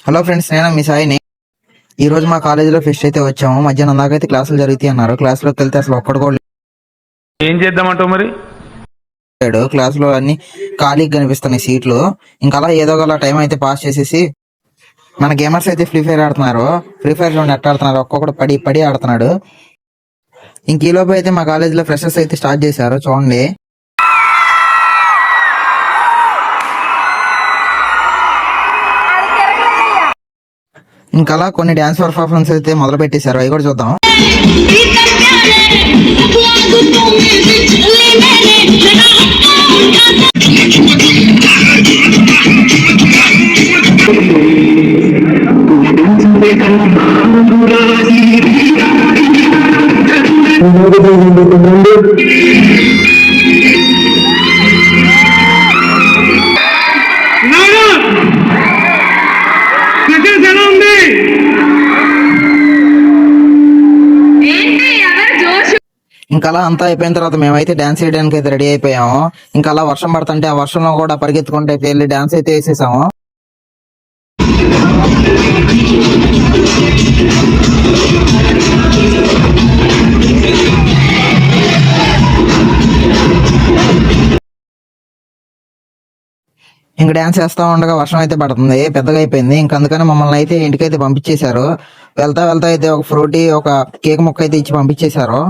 Hello friends, నేను మీ సాయిని. ఈ రోజు మా కాలేజీలో ఫెస్ట్ అయితే వచ్చాము. మధ్యాహ్నం దాకా అయితే క్లాసులు జరుగుతాయి అన్నారు. క్లాస్లోకి వెళ్తే అసలు ఒక్కడు కూడా ఏం చేద్దామంటావు మరి? లేడు. క్లాసులో అన్ని ఖాళీగా కనిపిస్తున్నాయి సీట్లు. ఇంకా అలా ఏదో ఒక టైం అయితే పాస్ చేసేసి మన గేమర్స్ అయితే ఫ్రీ ఫైర్ ఆడుతున్నారు. ఫ్రీ ఫైర్ లో నెట్ ఆడుతున్నారు. ఒక్కొక్కడు పడి పడి ఆడుతున్నాడు. ఇంక ఈ లోపు అయితే మా కాలేజీలో ఫ్రెషర్స్ అయితే స్టార్ట్ చేశారు. చూడండి, ఇంకా అలా కొన్ని డాన్స్ పర్ఫార్మెన్స్ అయితే మొదలు పెట్టేశారు. అవి కూడా చూద్దాం. ఇంకా అలా అంతా అయిపోయిన తర్వాత మేమైతే డాన్స్ చేయడానికి అయితే రెడీ అయిపోయాము. ఇంకా అలా వర్షం పడుతుంటే ఆ వర్షంలో కూడా పరిగెత్తుకుంటే వెళ్ళి డాన్స్ అయితే వేసేసాము. ఇంక డాన్స్ చేస్తా ఉండగా వర్షం అయితే పడుతుంది, పెద్దగా అయిపోయింది. ఇంక అందుకని మమ్మల్ని అయితే ఇంటికైతే పంపించేశారు. వెళ్తా వెళ్తా అయితే ఒక ఫ్రూటీ, ఒక కేక్ ముక్క అయితే ఇచ్చి పంపించేశారు.